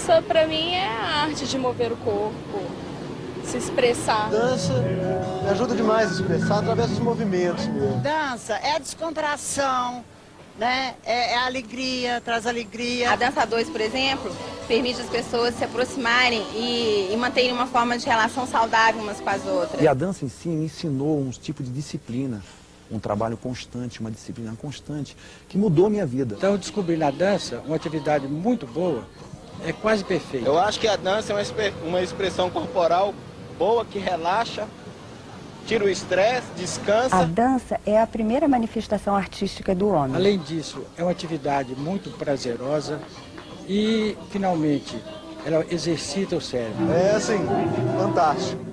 dança, pra mim, é a arte de mover o corpo, se expressar. Dança me ajuda demais a expressar através dos movimentos mesmo. Dança é a descontração, né? É a alegria, traz alegria. A dança a dois, por exemplo, permite as pessoas se aproximarem e manterem uma forma de relação saudável umas com as outras. E a dança em si me ensinou um tipo de disciplina, um trabalho constante, uma disciplina constante, que mudou a minha vida. Então eu descobri na dança uma atividade muito boa, é quase perfeita. Eu acho que a dança é uma expressão corporal boa, que relaxa, tira o estresse, descansa. A dança é a primeira manifestação artística do homem. Além disso, é uma atividade muito prazerosa e, finalmente, ela exercita o cérebro. É, assim, fantástico.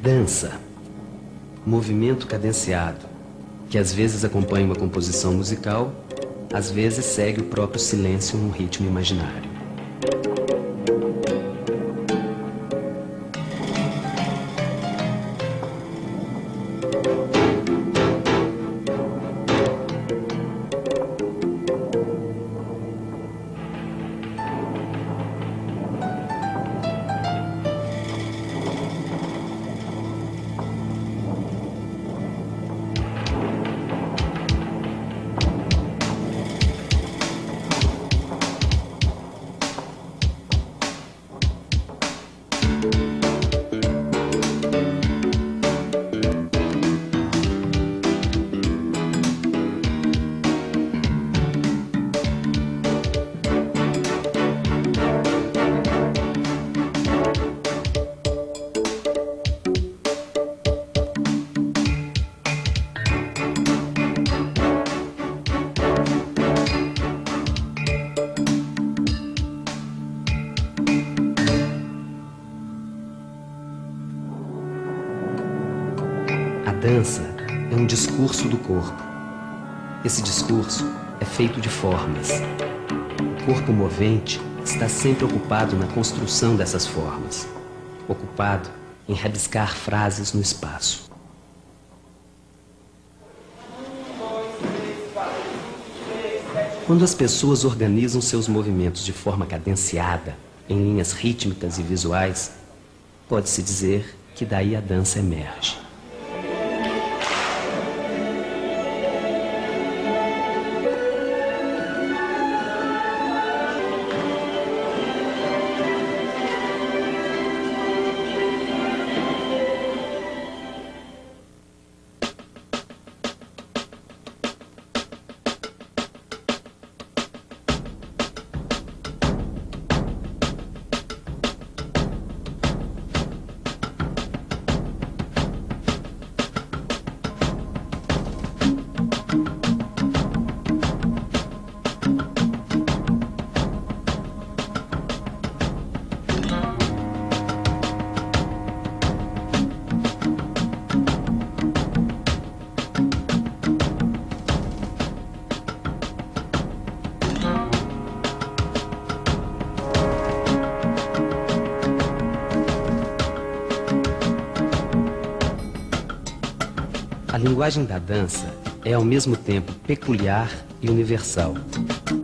Dança, movimento cadenciado, que às vezes acompanha uma composição musical, às vezes segue o próprio silêncio num ritmo imaginário. A dança é um discurso do corpo. Esse discurso é feito de formas. O corpo movente está sempre ocupado na construção dessas formas, ocupado em rabiscar frases no espaço. Quando as pessoas organizam seus movimentos de forma cadenciada, em linhas rítmicas e visuais, pode-se dizer que daí a dança emerge. A linguagem da dança é ao mesmo tempo peculiar e universal.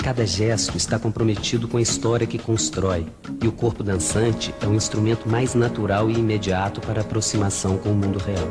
Cada gesto está comprometido com a história que constrói, e o corpo dançante é um instrumento mais natural e imediato para a aproximação com o mundo real.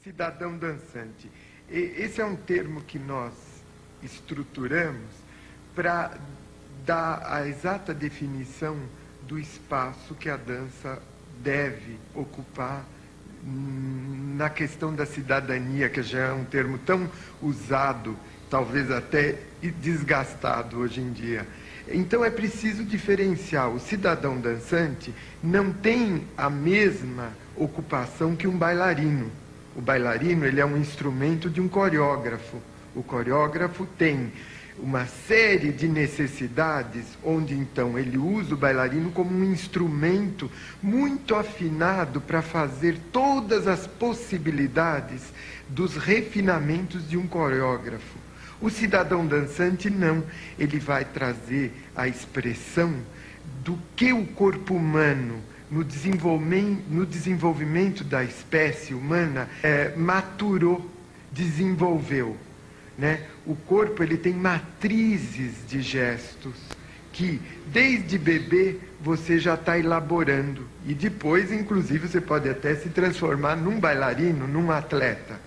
Cidadão dançante. Esse é um termo que nós estruturamos para dar a exata definição do espaço que a dança deve ocupar na questão da cidadania, que já é um termo tão usado, talvez até desgastado hoje em dia. Então é preciso diferenciar. O cidadão dançante não tem a mesma ocupação que um bailarino. O bailarino, ele é um instrumento de um coreógrafo. O coreógrafo tem uma série de necessidades, onde então ele usa o bailarino como um instrumento muito afinado para fazer todas as possibilidades dos refinamentos de um coreógrafo. O cidadão dançante não, ele vai trazer a expressão do que o corpo humano, no desenvolvimento da espécie humana, maturou, desenvolveu. Né? O corpo, ele tem matrizes de gestos que, desde bebê, você já está elaborando. E depois, inclusive, você pode até se transformar num bailarino, num atleta.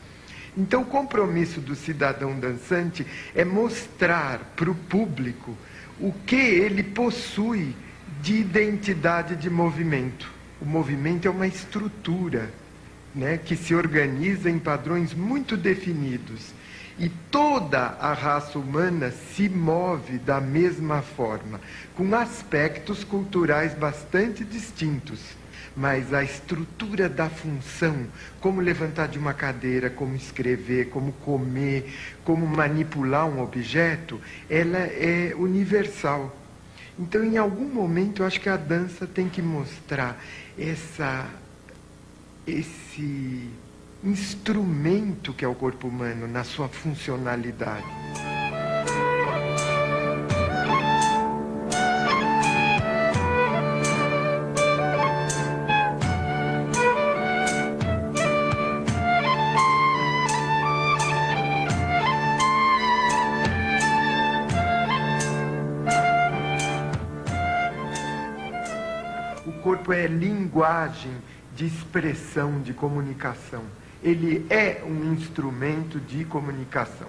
Então, o compromisso do cidadão dançante é mostrar para o público o que ele possui de identidade de movimento. O movimento é uma estrutura né, que se organiza em padrões muito definidos. E toda a raça humana se move da mesma forma, com aspectos culturais bastante distintos. Mas a estrutura da função, como levantar de uma cadeira, como escrever, como comer, como manipular um objeto, ela é universal. Então, em algum momento, eu acho que a dança tem que mostrar esse instrumento que é o corpo humano na sua funcionalidade. O corpo é linguagem de expressão, de comunicação. Ele é um instrumento de comunicação.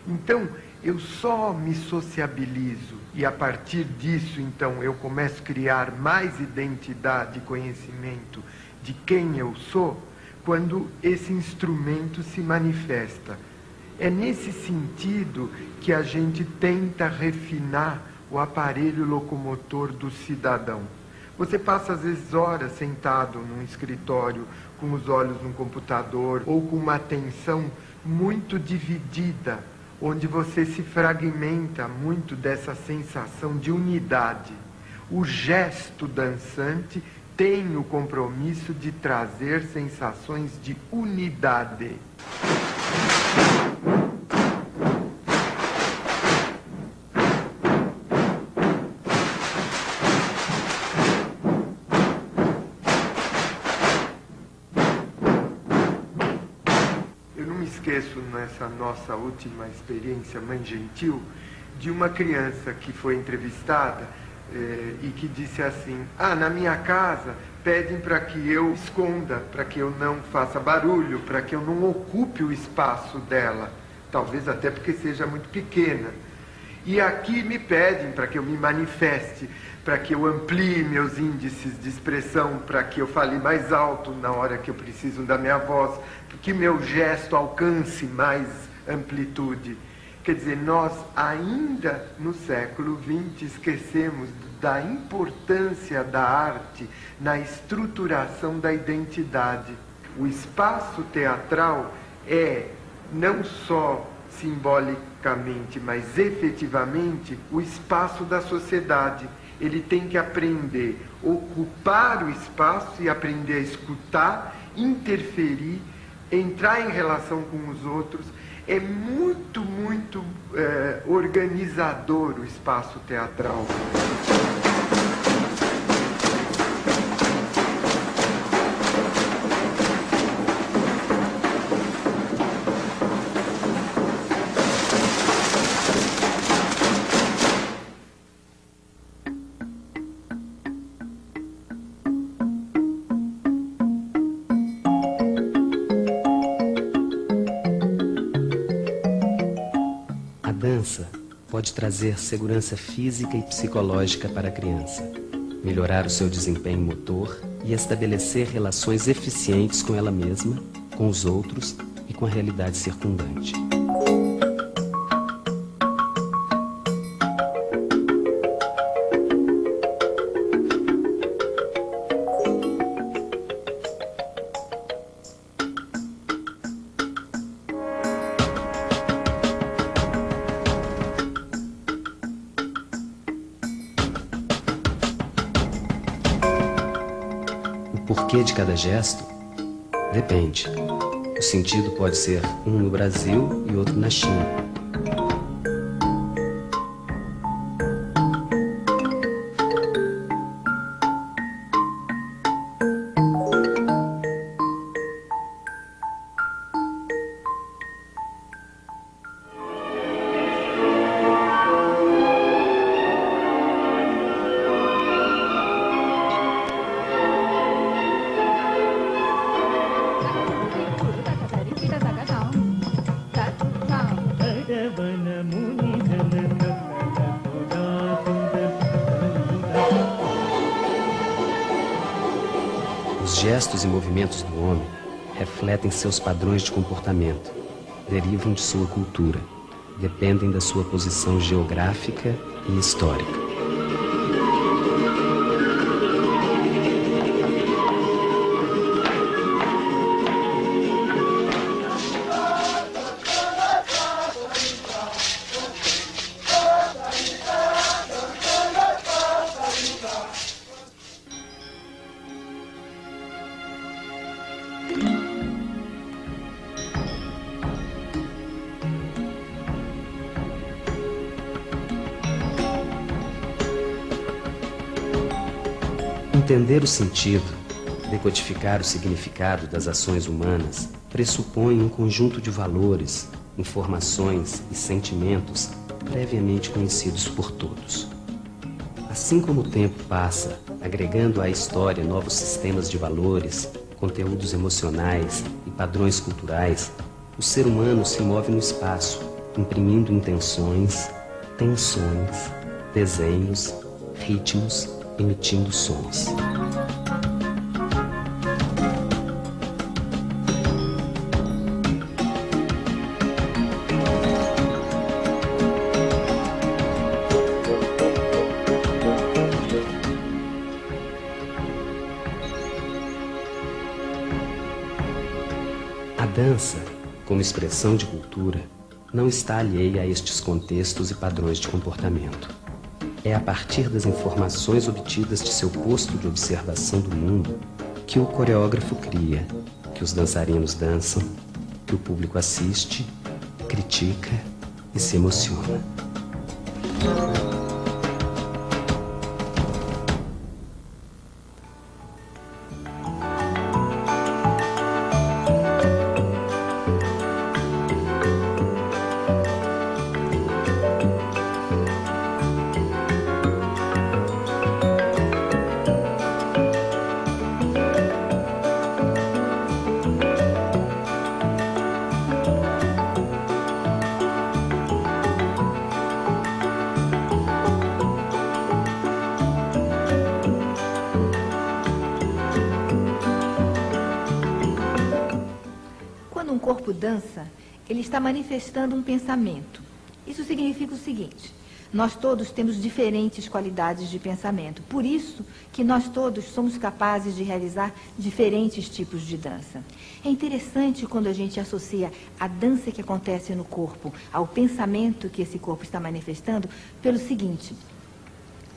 Então, eu só me sociabilizo e a partir disso, então, eu começo a criar mais identidade e conhecimento de quem eu sou, quando esse instrumento se manifesta. É nesse sentido que a gente tenta refinar o aparelho locomotor do cidadão. Você passa, às vezes, horas sentado num escritório, com os olhos no computador, ou com uma atenção muito dividida, onde você se fragmenta muito dessa sensação de unidade. O gesto dançante tem o compromisso de trazer sensações de unidade. Esqueço nessa nossa última experiência Mãe Gentil de uma criança que foi entrevistada e que disse assim: na minha casa pedem para que eu esconda, para que eu não faça barulho, para que eu não ocupe o espaço dela, talvez até porque seja muito pequena. E aqui me pedem para que eu me manifeste, para que eu amplie meus índices de expressão, para que eu fale mais alto na hora que eu preciso da minha voz, que meu gesto alcance mais amplitude. Quer dizer, nós ainda no século XX esquecemos da importância da arte na estruturação da identidade. O espaço teatral é não só simbolicamente, mas efetivamente o espaço da sociedade. Ele tem que aprender a ocupar o espaço e aprender a escutar, interferir, entrar em relação com os outros. É muito, muito organizador o espaço teatral. A dança pode trazer segurança física e psicológica para a criança, melhorar o seu desempenho motor e estabelecer relações eficientes com ela mesma, com os outros e com a realidade circundante. O porquê de cada gesto? Depende. O sentido pode ser um no Brasil e outro na China. Os gestos e movimentos do homem refletem seus padrões de comportamento, derivam de sua cultura, dependem da sua posição geográfica e histórica. Entender o sentido, decodificar o significado das ações humanas, pressupõe um conjunto de valores, informações e sentimentos previamente conhecidos por todos. Assim como o tempo passa, agregando à história novos sistemas de valores, conteúdos emocionais e padrões culturais, o ser humano se move no espaço, imprimindo intenções, tensões, desenhos, ritmos, emitindo sons. A dança, como expressão de cultura, não está alheia a estes contextos e padrões de comportamento. É a partir das informações obtidas de seu posto de observação do mundo que o coreógrafo cria, que os dançarinos dançam, que o público assiste, critica e se emociona. Quando um corpo dança, ele está manifestando um pensamento. Isso significa o seguinte: nós todos temos diferentes qualidades de pensamento. Por isso que nós todos somos capazes de realizar diferentes tipos de dança. É interessante quando a gente associa a dança que acontece no corpo ao pensamento que esse corpo está manifestando, pelo seguinte: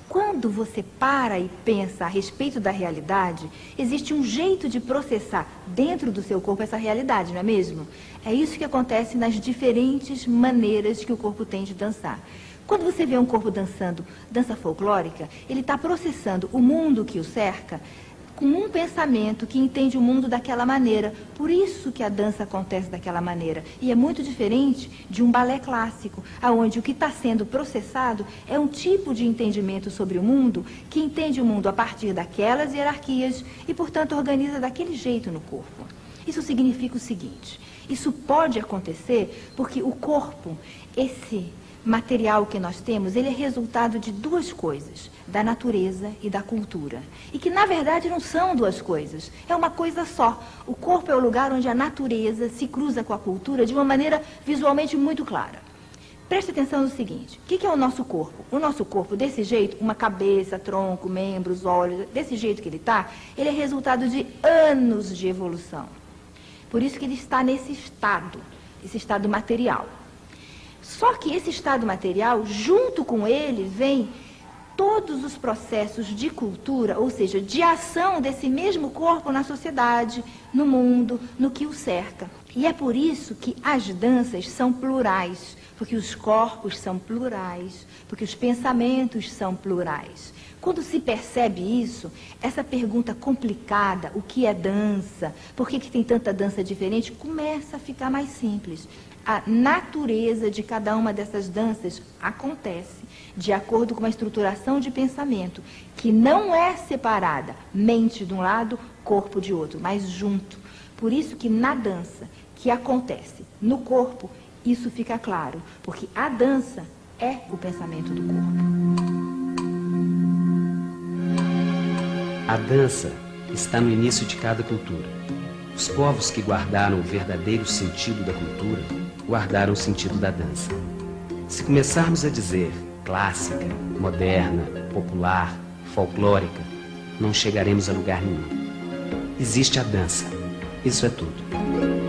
quando você para e pensa a respeito da realidade, existe um jeito de processar dentro do seu corpo essa realidade, não é mesmo? É isso que acontece nas diferentes maneiras que o corpo tem de dançar. Quando você vê um corpo dançando dança folclórica, ele está processando o mundo que o cerca com um pensamento que entende o mundo daquela maneira. Por isso que a dança acontece daquela maneira. E é muito diferente de um balé clássico, onde o que está sendo processado é um tipo de entendimento sobre o mundo que entende o mundo a partir daquelas hierarquias e, portanto, organiza daquele jeito no corpo. Isso significa o seguinte: isso pode acontecer porque o corpo, esse material que nós temos, ele é resultado de duas coisas, da natureza e da cultura. E que, na verdade, não são duas coisas, é uma coisa só. O corpo é o lugar onde a natureza se cruza com a cultura de uma maneira visualmente muito clara. Preste atenção no seguinte: o que é o nosso corpo? O nosso corpo, desse jeito, uma cabeça, tronco, membros, olhos, desse jeito que ele está, ele é resultado de anos de evolução. Por isso que ele está nesse estado material. Só que esse estado material, junto com ele, vem todos os processos de cultura, ou seja, de ação desse mesmo corpo na sociedade, no mundo, no que o cerca. E é por isso que as danças são plurais, porque os corpos são plurais, porque os pensamentos são plurais. Quando se percebe isso, essa pergunta complicada, o que é dança, por que tem tanta dança diferente, começa a ficar mais simples. A natureza de cada uma dessas danças acontece de acordo com uma estruturação de pensamento que não é separada, mente de um lado, corpo de outro, mas junto. Por isso que na dança que acontece no corpo, isso fica claro, porque a dança é o pensamento do corpo. A dança está no início de cada cultura. Os povos que guardaram o verdadeiro sentido da cultura, guardaram o sentido da dança. Se começarmos a dizer clássica, moderna, popular, folclórica, não chegaremos a lugar nenhum. Existe a dança. Isso é tudo.